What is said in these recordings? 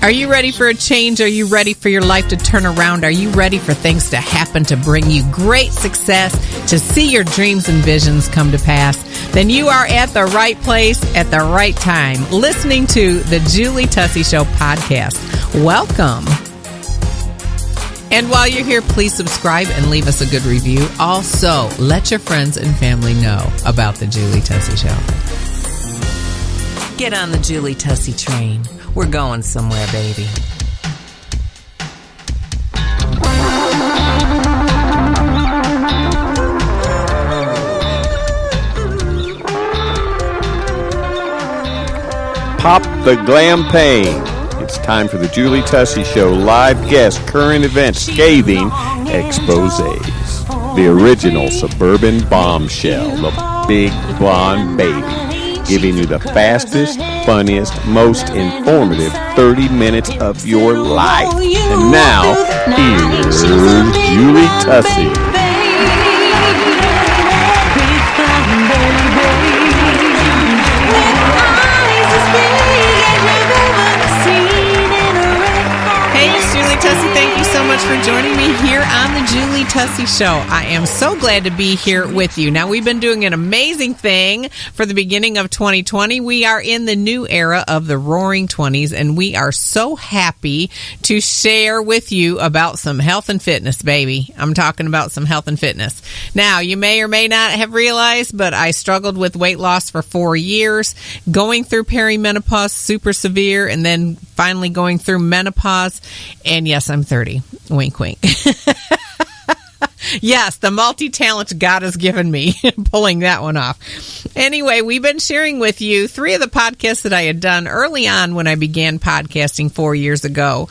Are you ready for a change? Are you ready for your life to turn around? Are you ready for things to happen to bring you great success, to see your dreams and visions come to pass? Then you are at the right place at the right time, listening to the Julie Tussey Show podcast. Welcome. And while you're here, please subscribe and leave us a good review. Also, let your friends and family know about the Julie Tussey Show. Get on the Julie Tussey train. We're going somewhere, baby. Pop the glam pain. It's time for the Julie Tussey Show live guest current event scathing exposés. The original suburban bombshell, the big blonde baby, giving you the fastest, funniest, most informative 30 minutes of your life. And now, here's Julie Tussey. Hey, it's Julie Tussey. Thank you so much for joining me here on the Julie Tussey Show. I am so glad to be here with you. Now, we've been doing an amazing thing for the beginning of 2020. We are in the new era of the Roaring 20s, and we are so happy to share with you about some health and fitness, baby. I'm talking about some health and fitness. Now, you may or may not have realized, but I struggled with weight loss for 4 years, going through perimmenopause, super severe, and then finally going through menopause. And yes, I'm 30. Wink, wink. Yes, the multi-talent God has given me, pulling that one off. Anyway, we've been sharing with you 3 of the podcasts that I had done early on when I began podcasting 4 years ago.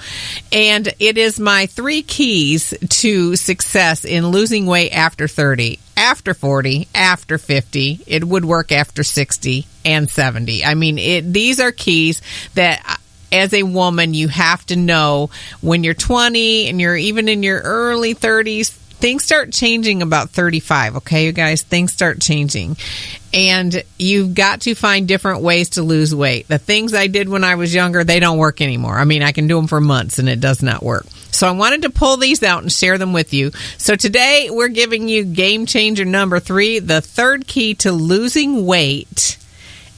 And it is my 3 keys to success in losing weight after 30, after 40, after 50. It would work after 60 and 70. I mean, these are keys that as a woman, you have to know when you're 20 and you're even in your early 30s. Things start changing about 35, okay, you guys? Things start changing. And you've got to find different ways to lose weight. The things I did when I was younger, they don't work anymore. I mean, I can do them for months and it does not work. So I wanted to pull these out and share them with you. So today, we're giving you game changer number 3, the third key to losing weight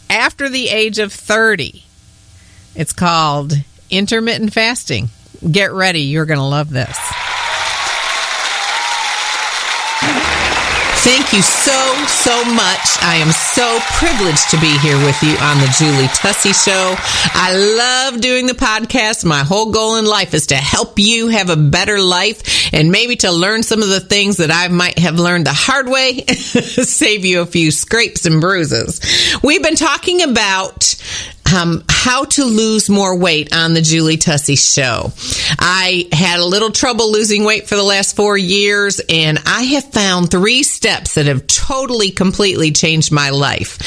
after the age of 30. It's called intermittent fasting. Get ready. You're going to love this. Thank you so much. I am so privileged to be here with you on the Julie Tussey Show. I love doing the podcast. My whole goal in life is to help you have a better life and maybe to learn some of the things that I might have learned the hard way, save you a few scrapes and bruises. We've been talking about how to lose more weight on the Julie Tussey Show. I had a little trouble losing weight for the last 4 years, and I have found 3 steps that have totally, completely changed my life.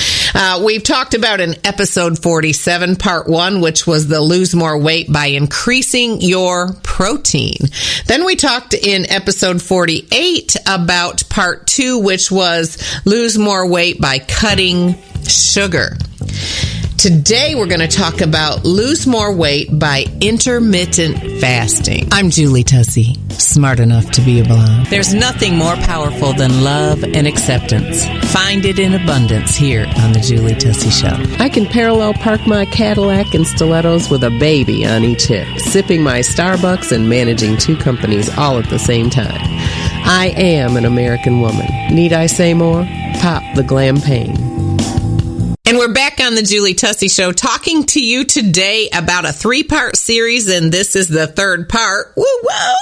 We've talked about in episode 47, part 1, which was the lose more weight by increasing your protein. Then we talked in episode 48 about part 2, which was lose more weight by cutting sugar. Today, we're going to talk about lose more weight by intermittent fasting. I'm Julie Tussey, smart enough to be a blonde. There's nothing more powerful than love and acceptance. Find it in abundance here on the Julie Tussey Show. I can parallel park my Cadillac and stilettos with a baby on each hip, sipping my Starbucks and managing 2 companies all at the same time. I am an American woman. Need I say more? Pop the glam pain. And we're back on the Julie Tussey Show talking to you today about a 3-part series, and this is the 3rd part. Woo woo!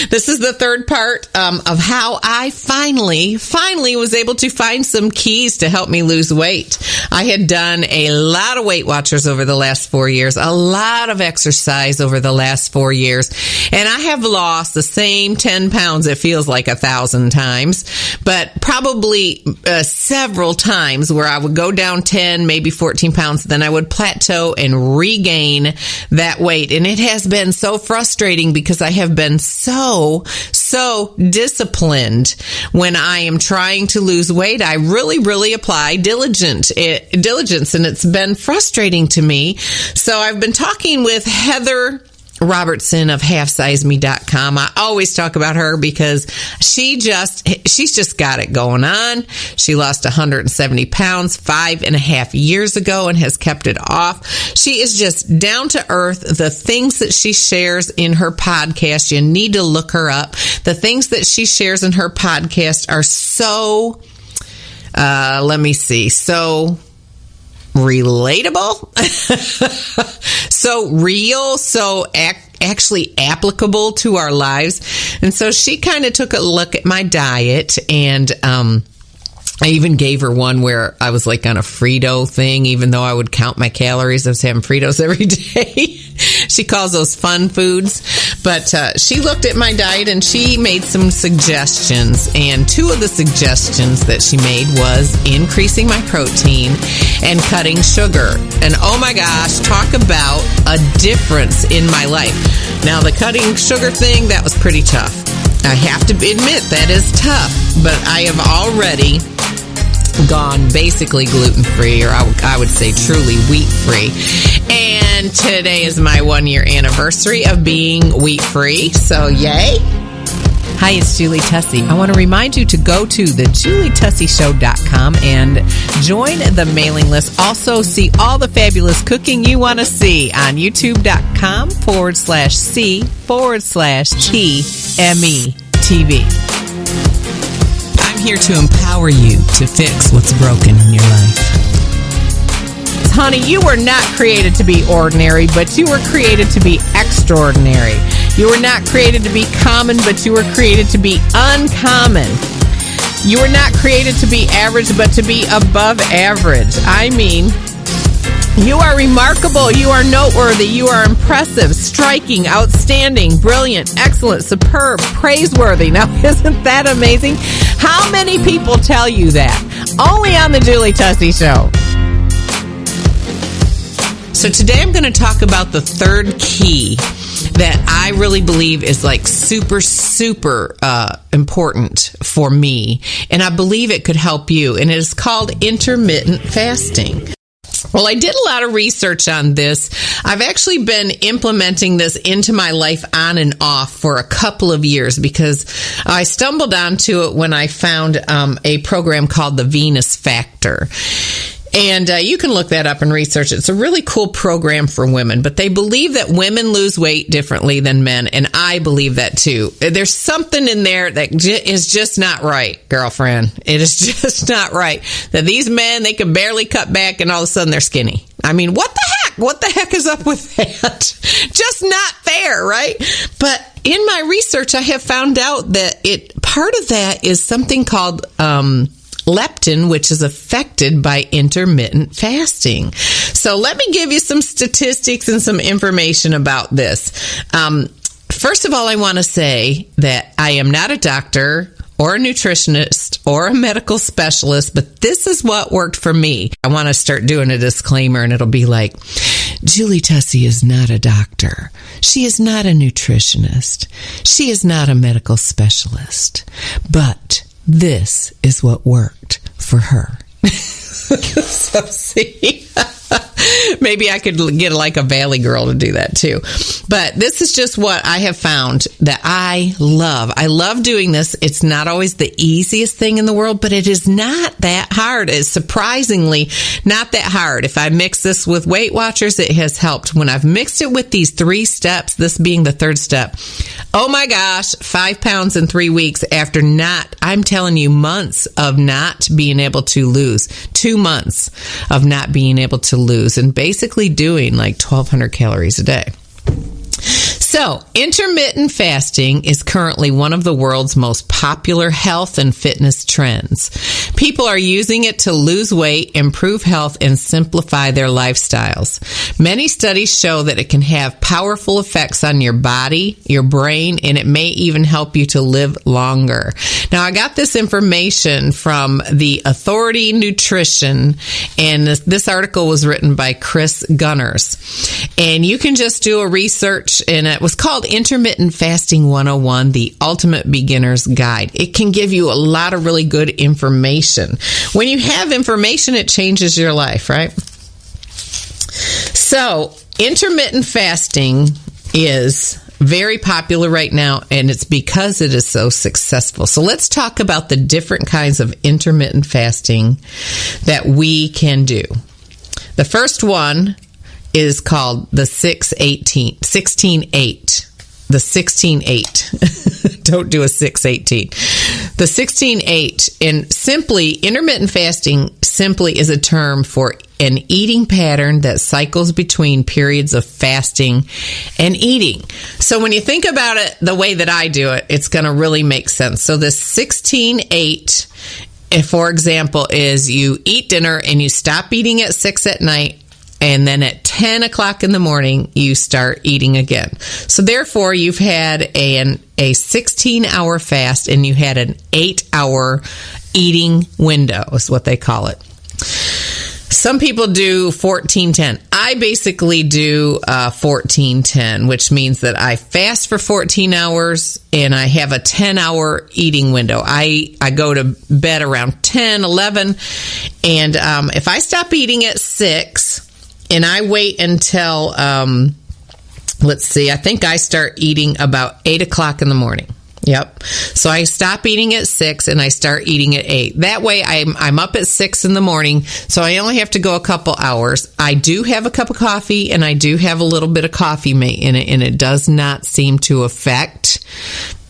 This is the 3rd part of how I finally was able to find some keys to help me lose weight. I had done a lot of Weight Watchers over the last 4 years, a lot of exercise over the last 4 years, and I have lost the same 10 pounds, it feels like 1,000 times, but probably several times where I would go down 10, maybe 14 pounds, then I would plateau and regain that weight. And it has been so frustrating because I have been so so disciplined when I am trying to lose weight. I really apply diligence, and it's been frustrating to me. So I've been talking with Heather Robertson of halfsizeme.com. I always talk about her because she's just got it going on. She lost 170 pounds 5.5 years ago and has kept it off. She is just down to earth. The things that she shares in her podcast, you need to look her up. The things that she shares in her podcast are so, so relatable, so real, so actually applicable to our lives. And so she kind of took a look at my diet, and I even gave her one where I was like on a Frito thing, even though I would count my calories. I was having Fritos every day. She calls those fun foods. But she looked at my diet and she made some suggestions. And two of the suggestions that she made was increasing my protein and cutting sugar. And oh my gosh, talk about a difference in my life. Now, the cutting sugar thing, that was pretty tough. I have to admit that is tough, but I have already gone basically gluten-free, or I would say truly wheat-free. And today is my 1-year anniversary of being wheat-free, so yay! Hi, it's Julie Tussey. I want to remind you to go to thejulietusseyshow.com and join the mailing list. Also, see all the fabulous cooking you want to see on youtube.com/C/TME-TV. I'm here to empower you to fix what's broken in your life. Honey, you were not created to be ordinary, but you were created to be extraordinary. You were not created to be common, but you were created to be uncommon. You were not created to be average, but to be above average. I mean, you are remarkable. You are noteworthy. You are impressive, striking, outstanding, brilliant, excellent, superb, praiseworthy. Now, isn't that amazing? How many people tell you that? Only on the Julie Tussey Show. So today I'm going to talk about the third key that I really believe is like super important for me. And I believe it could help you. And it is called intermittent fasting. Well, I did a lot of research on this. I've actually been implementing this into my life on and off for a couple of years because I stumbled onto it when I found a program called the Venus Factor. And you can look that up and research it. It's a really cool program for women, but they believe that women lose weight differently than men, and I believe that too. There's something in there that is just not right, girlfriend. It is just not right. That these men, they can barely cut back and all of a sudden they're skinny. I mean, what the heck? What the heck is up with that? Just not fair, right? But in my research, I have found out that part of that is something called leptin, which is affected by intermittent fasting. So let me give you some statistics and some information about this. First of all, I want to say that I am not a doctor or a nutritionist or a medical specialist, but this is what worked for me. I want to start doing a disclaimer, and it'll be like, Julie Tussey is not a doctor. She is not a nutritionist. She is not a medical specialist. But this is what worked for her. So see, maybe I could get like a Valley girl to do that too. But this is just what I have found that I love. I love doing this. It's not always the easiest thing in the world, but it is not that hard. It's surprisingly not that hard. If I mix this with Weight Watchers, it has helped. When I've mixed it with these 3 steps, this being the third step, oh my gosh, 5 pounds in 3 weeks after I'm telling you, months of not being able to lose. 2 months of not being able to lose and basically doing like 1,200 calories a day. So, intermittent fasting is currently one of the world's most popular health and fitness trends. People are using it to lose weight, improve health, and simplify their lifestyles. Many studies show that it can have powerful effects on your body, your brain, and it may even help you to live longer. Now, I got this information from the Authority Nutrition, and this article was written by Chris Gunners. And you can just do a research, and it was called Intermittent Fasting 101, the Ultimate Beginner's Guide. It can give you a lot of really good information. When you have information, it changes your life, right? So, intermittent fasting is very popular right now, and it's because it is so successful. So let's talk about the different kinds of intermittent fasting that we can do. The first one is called the 16-8. The 16-8. Don't do a 6-18. The 16-8. And simply, intermittent fasting simply is a term for an eating pattern that cycles between periods of fasting and eating. So when you think about it the way that I do it, it's going to really make sense. So the 16-8, for example, is you eat dinner and you stop eating at 6 at night, and then at 10 o'clock in the morning, you start eating again. So therefore, you've had a 16-hour fast, and you had an 8-hour eating window, is what they call it. Some people do 14-10. I basically do 14-10, which means that I fast for 14 hours and I have a 10-hour eating window. I go to bed around 10, 11, and if I stop eating at 6 and I wait until, let's see, I think I start eating about 8 o'clock in the morning. Yep. So I stop eating at 6 and I start eating at 8. That way I'm up at 6 in the morning, so I only have to go a couple hours. I do have a cup of coffee and I do have a little bit of coffee mate in it, and it does not seem to affect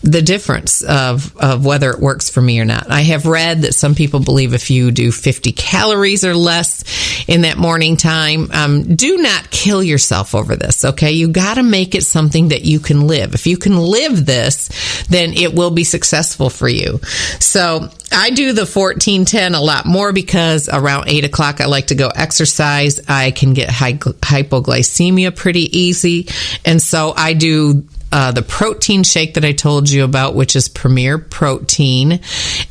the difference of whether it works for me or not. I have read that some people believe if you do 50 calories or less in that morning time, do not kill yourself over this, okay? You got to make it something that you can live. If you can live this, then it will be successful for you. So I do the 14-10 a lot more because around 8 o'clock I like to go exercise. I can get hypoglycemia pretty easy, and so I do the protein shake that I told you about, which is Premier Protein,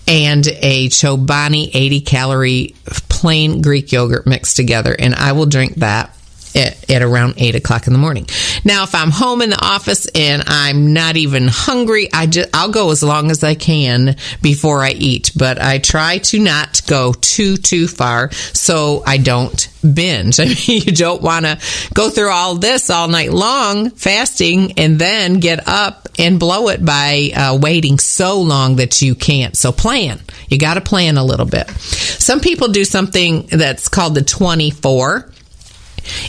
and a Chobani 80-calorie plain Greek yogurt mixed together, and I will drink that at around 8 o'clock in the morning. Now, if I'm home in the office and I'm not even hungry, I'll go as long as I can before I eat, but I try to not go too far so I don't binge. I mean, you don't want to go through all this all night long fasting and then get up and blow it by waiting so long that you can't. So plan. You got to plan a little bit. Some people do something that's called the 24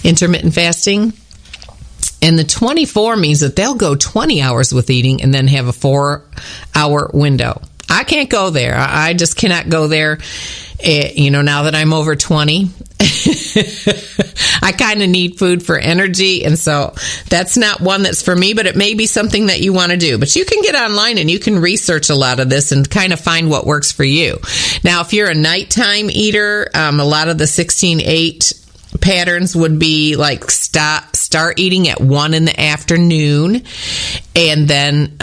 intermittent fasting, and the 24 means that they'll go 20 hours with eating and then have a 4-hour window. I can't go there. I just cannot go there. Now that I'm over 20, I kind of need food for energy, and so that's not one that's for me, but it may be something that you want to do. But you can get online and you can research a lot of this and kind of find what works for you. Now, if you're a nighttime eater, a lot of the 16-8 patterns would be like start eating at 1 in the afternoon and then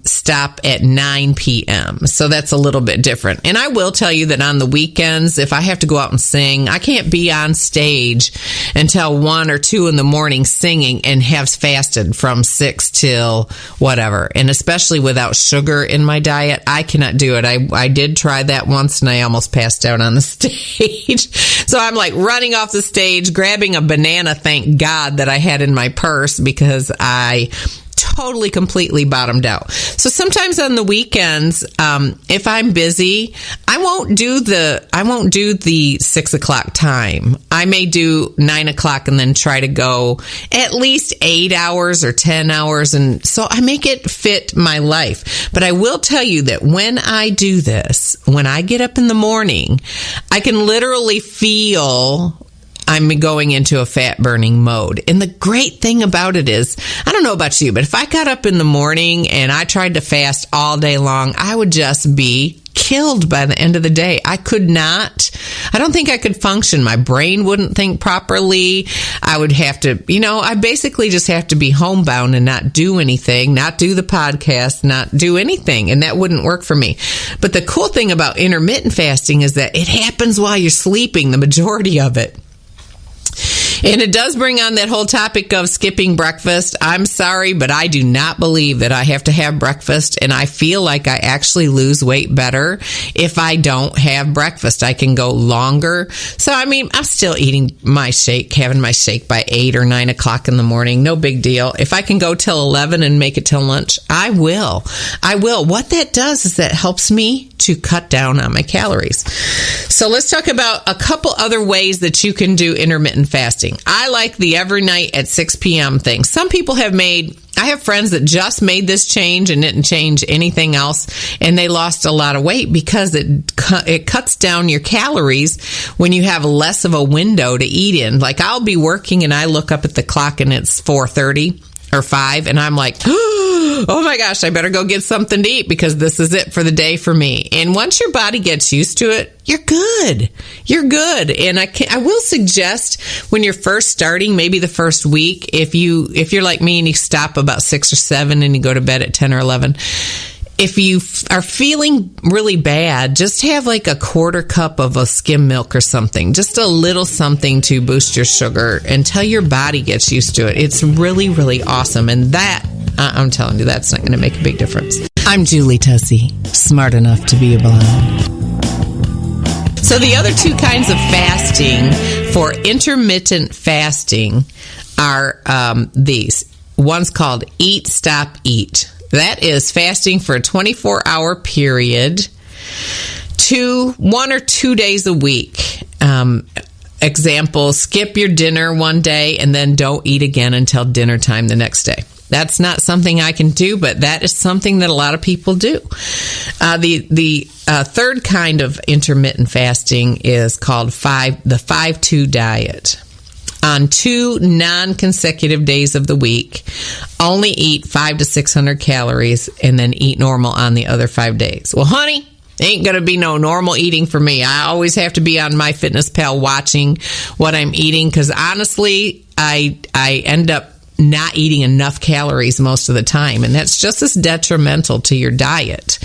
stop at 9 p.m. So that's a little bit different. And I will tell you that on the weekends, if I have to go out and sing, I can't be on stage until 1 or 2 in the morning singing and have fasted from 6 till whatever. And especially without sugar in my diet, I cannot do it. I did try that once and I almost passed out on the stage. So I'm like running off the stage, grabbing a banana, thank God that I had in my purse, because I totally completely bottomed out. So sometimes on the weekends, if I'm busy, I won't do the 6 o'clock time. I may do 9 o'clock and then try to go at least 8 hours or 10 hours. And so I make it fit my life. But I will tell you that when I do this, when I get up in the morning, I can literally feel I'm going into a fat burning mode. And the great thing about it is, I don't know about you, but if I got up in the morning and I tried to fast all day long, I would just be killed by the end of the day. I don't think I could function. My brain wouldn't think properly. I would have to, I basically just have to be homebound and not do anything, not do the podcast, not do anything. And that wouldn't work for me. But the cool thing about intermittent fasting is that it happens while you're sleeping, the majority of it. And it does bring on that whole topic of skipping breakfast. I'm sorry, but I do not believe that I have to have breakfast, and I feel like I actually lose weight better if I don't have breakfast. I can go longer. So, I mean, I'm still eating my shake, having my shake by 8 or 9 o'clock in the morning. No big deal. If I can go till 11 and make it till lunch, I will. What that does is that helps me to cut down on my calories. So let's talk about a couple other ways that you can do intermittent fasting. I like the every night at 6 p.m. thing. Some people I have friends that just made this change and didn't change anything else, and they lost a lot of weight because it cuts down your calories when you have less of a window to eat in. Like, I'll be working and I look up at the clock and it's 4:30 or 5, and I'm like, oh my gosh, I better go get something to eat because this is it for the day for me. And once your body gets used to it, you're good. You're good. And I will suggest when you're first starting, maybe the first week, if you're like me and you stop about 6 or 7 and you go to bed at 10 or 11, if you are feeling really bad, just have like a quarter cup of a skim milk or something, just a little something to boost your sugar until your body gets used to it. It's really, really awesome. And that, I'm telling you, that's not going to make a big difference. I'm Julie Tussey, smart enough to be a blonde. So the other two kinds of fasting for intermittent fasting are these. One's called Eat, Stop, Eat. That is fasting for a 24-hour period, 1 or 2 days a week. Example, skip your dinner one day and then don't eat again until dinner time the next day. That's not something I can do, but that is something that a lot of people do. The third kind of intermittent fasting is called the 5-2 diet. On 2 non-consecutive days of the week, only eat 500 to 600 calories and then eat normal on the other 5 days. Well, honey, ain't going to be no normal eating for me. I always have to be on MyFitnessPal watching what I'm eating because honestly, I end up not eating enough calories most of the time. And that's just as detrimental to your diet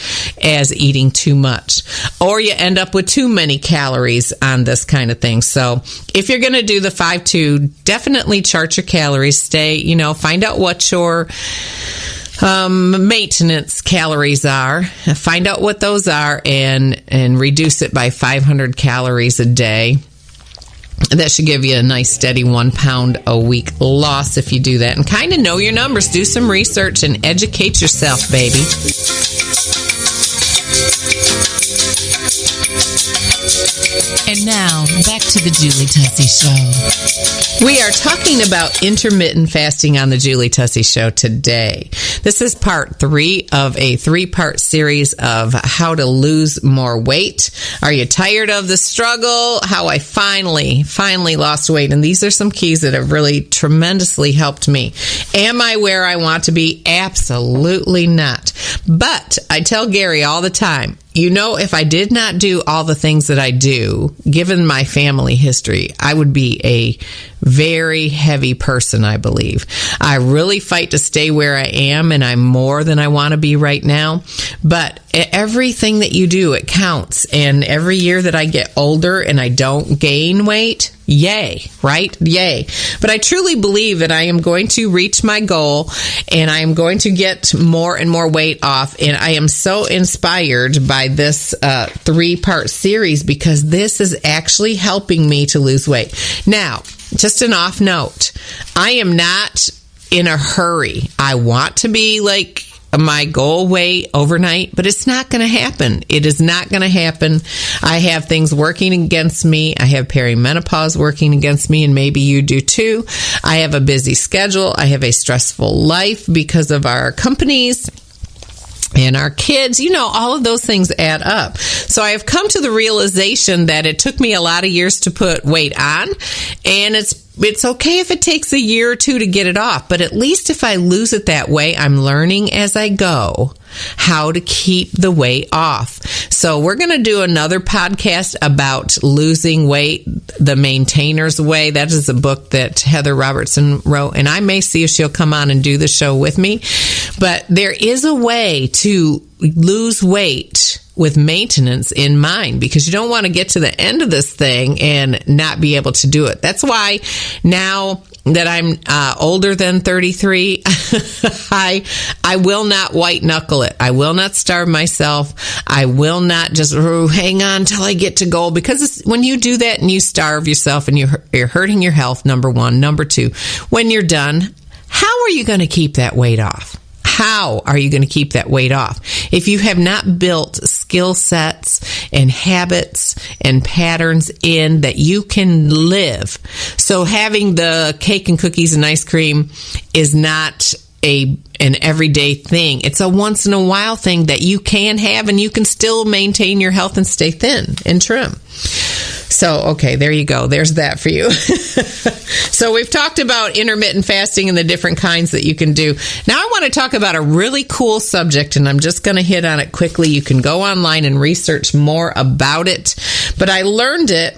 as eating too much. Or you end up with too many calories on this kind of thing. So if you're going to do the 5-2, definitely chart your calories. Find out what your maintenance calories are. Find out what those are and reduce it by 500 calories a day. That should give you a nice steady 1 pound a week loss if you do that. And kind of know your numbers. Do some research and educate yourself, baby. And now, back to the Julie Tussey Show. We are talking about intermittent fasting on the Julie Tussey Show today. This is part 3 of a 3-part series of how to lose more weight. Are you tired of the struggle? How I finally lost weight. And these are some keys that have really tremendously helped me. Am I where I want to be? Absolutely not. But I tell Gary all the time, if I did not do all the things that I do, given my family history, I would be a very heavy person, I believe. I really fight to stay where I am, and I'm more than I want to be right now. But everything that you do, it counts. And every year that I get older and I don't gain weight, yay, right? Yay. But I truly believe that I am going to reach my goal and I am going to get more and more weight off. And I am so inspired by this 3-part series because this is actually helping me to lose weight. Now, just an off note, I am not in a hurry. I want to be like my goal weight overnight, but it's not going to happen. It is not going to happen. I have things working against me. I have perimenopause working against me, and maybe you do too. I have a busy schedule. I have a stressful life because of our companies and our kids. All of those things add up. So I have come to the realization that it took me a lot of years to put weight on, and it's okay if it takes a year or 2 to get it off, but at least if I lose it that way, I'm learning as I go how to keep the weight off. So we're going to do another podcast about losing weight, The Maintainer's Way. That is a book that Heather Robertson wrote, and I may see if she'll come on and do the show with me. But there is a way to lose weight with maintenance in mind, because you don't want to get to the end of this thing and not be able to do it. That's why now that I'm older than 33, I will not white knuckle it. I will not starve myself. I will not just hang on till I get to goal, because when you do that and you starve yourself and you're hurting your health, number one. Number two, when you're done, how are you going to keep that weight off? How are you going to keep that weight off if you have not built skill sets and habits and patterns in that you can live? So having the cake and cookies and ice cream is not an everyday thing. It's a once in a while thing that you can have, and you can still maintain your health and stay thin and trim. So, okay, there you go. There's that for you. So we've talked about intermittent fasting and the different kinds that you can do. Now I want to talk about a really cool subject, and I'm just going to hit on it quickly. You can go online and research more about it. But I learned it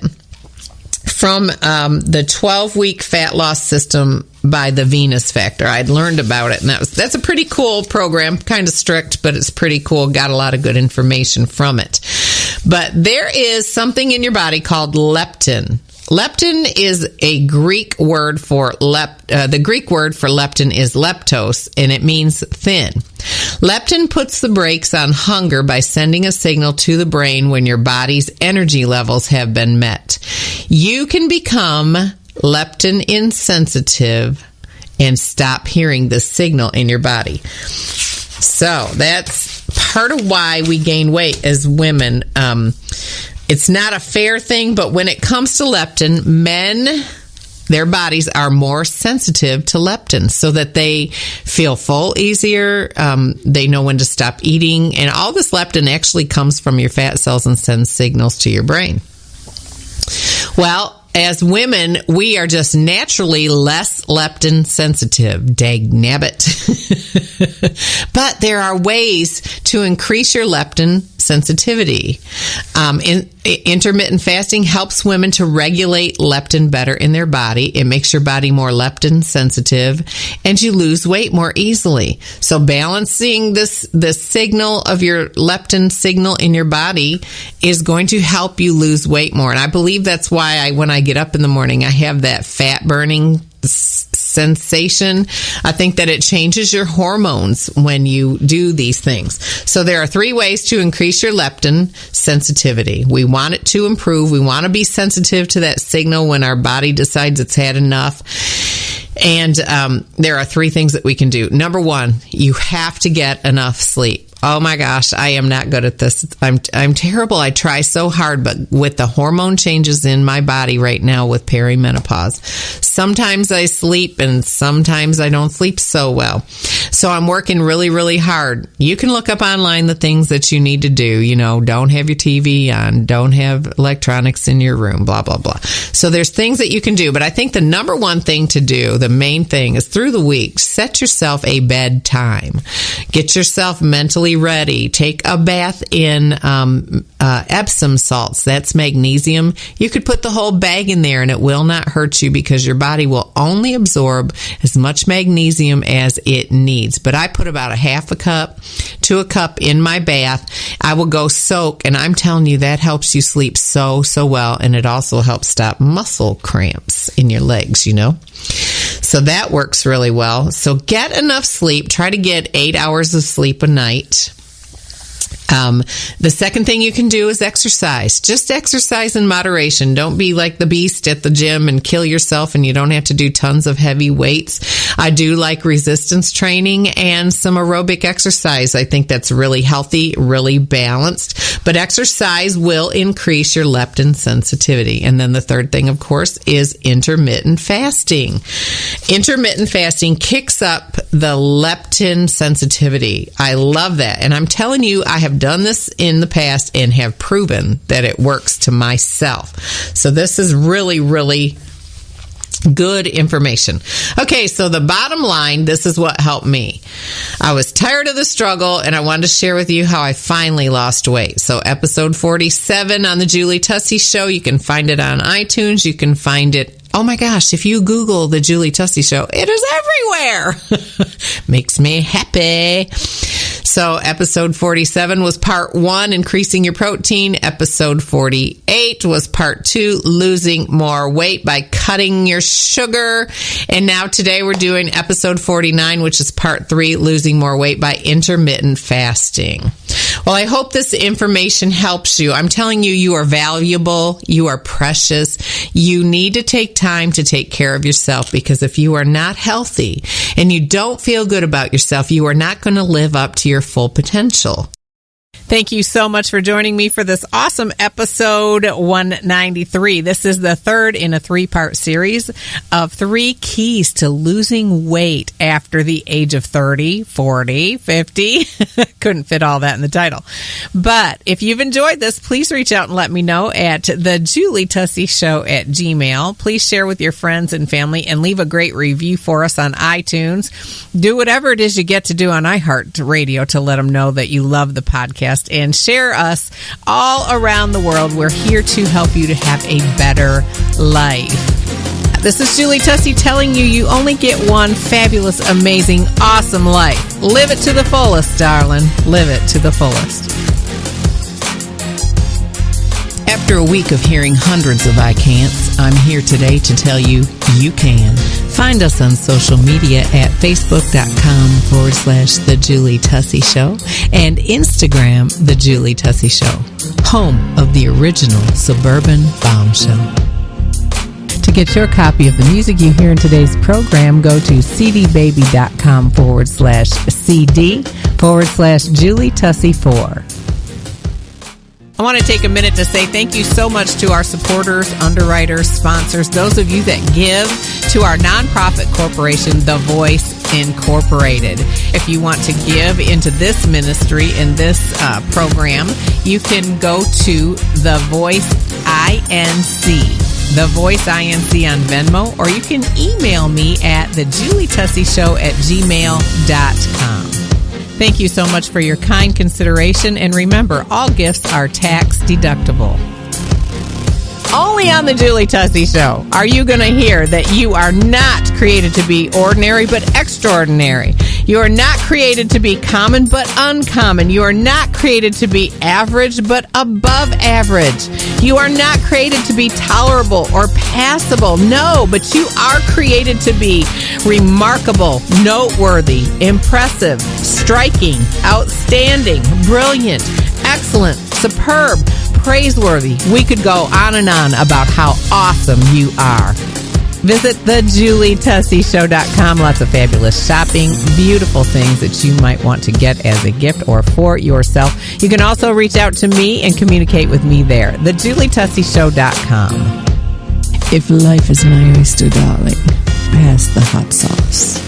from the 12-week fat loss system by the Venus Factor. I'd learned about it, and that's a pretty cool program, kind of strict, but it's pretty cool. Got a lot of good information from it. But there is something in your body called leptin. Leptin is a Greek word for the Greek word for leptin is leptos, and it means thin. Leptin puts the brakes on hunger by sending a signal to the brain when your body's energy levels have been met. You can become leptin insensitive and stop hearing the signal in your body. So that's part of why we gain weight as women. It's not a fair thing, but when it comes to leptin, men, their bodies are more sensitive to leptin so that they feel full easier. They know when to stop eating. And all this leptin actually comes from your fat cells and sends signals to your brain. Well, as women, we are just naturally less leptin sensitive. Dagnabbit. But there are ways to increase your leptin sensitivity. Intermittent fasting helps women to regulate leptin better in their body. It makes your body more leptin sensitive, and you lose weight more easily. So balancing the signal of your leptin signal in your body is going to help you lose weight more. And I believe that's why when I get up in the morning, I have that fat burning sensation. I think that it changes your hormones when you do these things. So there are 3 ways to increase your leptin sensitivity. We want it to improve. We want to be sensitive to that signal when our body decides it's had enough. And there are 3 things that we can do. Number 1, you have to get enough sleep. Oh my gosh, I am not good at this. I'm terrible. I try so hard, but with the hormone changes in my body right now with perimenopause, sometimes I sleep and sometimes I don't sleep so well. So I'm working really, really hard. You can look up online the things that you need to do. You know, don't have your TV on, don't have electronics in your room, blah, blah, blah. So there's things that you can do, but I think the number 1 thing to do, the main thing, is through the week, set yourself a bedtime. Get yourself mentally ready. Take a bath in Epsom salts. That's magnesium. You could put the whole bag in there and it will not hurt you because your body will only absorb as much magnesium as it needs. But I put about a half a cup to a cup in my bath. I will go soak, and I'm telling you that helps you sleep so well, and it also helps stop muscle cramps in your legs, you know. So that works really well. So get enough sleep. Try to get 8 hours of sleep a night. The second thing you can do is exercise. Just exercise in moderation. Don't be like the beast at the gym and kill yourself, and you don't have to do tons of heavy weights. I do like resistance training and some aerobic exercise. I think that's really healthy, really balanced. But exercise will increase your leptin sensitivity. And then the third thing, of course, is intermittent fasting. Intermittent fasting kicks up the leptin sensitivity. I love that. And I'm telling you, I have done this in the past and have proven that it works to myself. So this is really, really good information. Okay, so the bottom line, this is what helped me. I was tired of the struggle, and I wanted to share with you how I finally lost weight. So episode 47 on the Julie Tussey Show, you can find it on iTunes. You can find it, oh my gosh, if you Google the Julie Tussey Show, it is everywhere. Makes me happy. So episode 47 was part 1, increasing your protein. Episode 48 was part 2, losing more weight by cutting your sugar. And now today we're doing episode 49, which is part 3, losing more weight by intermittent fasting. Well, I hope this information helps you. I'm telling you, you are valuable. You are precious. You need to take time to take care of yourself, because if you are not healthy and you don't feel good about yourself, you are not going to live up to your full potential. Thank you so much for joining me for this awesome episode 193. This is the third in a 3-part series of 3 keys to losing weight after the age of 30, 40, 50. Couldn't fit all that in the title. But if you've enjoyed this, please reach out and let me know at the Julie Tussey Show at Gmail. Please share with your friends and family and leave a great review for us on iTunes. Do whatever it is you get to do on iHeartRadio to let them know that you love the podcast, and share us all around the world. We're here to help you to have a better life. This is Julie Tussey telling you, you only get one fabulous, amazing, awesome life. Live it to the fullest, darling. Live it to the fullest. After a week of hearing hundreds of I can'ts, I'm here today to tell you, you can. Find us on social media at facebook.com/The Julie Tussey Show and Instagram, The Julie Tussey Show, home of the original Suburban Bombshell. To get your copy of the music you hear in today's program, go to cdbaby.com/CD/Julie Tussey 4. I want to take a minute to say thank you so much to our supporters, underwriters, sponsors, those of you that give to our nonprofit corporation, The Voice Incorporated. If you want to give into this ministry in this program, you can go to The Voice INC. The Voice INC on Venmo, or you can email me at thejulietussey@gmail.com. Thank you so much for your kind consideration, and remember, all gifts are tax deductible. Only on the Julie Tussey Show are you going to hear that you are not created to be ordinary but extraordinary. You are not created to be common but uncommon. You are not created to be average but above average. You are not created to be tolerable or passable. No, but you are created to be remarkable, noteworthy, impressive, striking, outstanding, brilliant, excellent, superb, praiseworthy. We could go on and on about how awesome you are. Visit thejulietusseyshow.com. Lots of fabulous shopping, beautiful things that you might want to get as a gift or for yourself. You can also reach out to me and communicate with me there. thejulietusseyshow.com. If life is my oyster, darling, pass the hot sauce.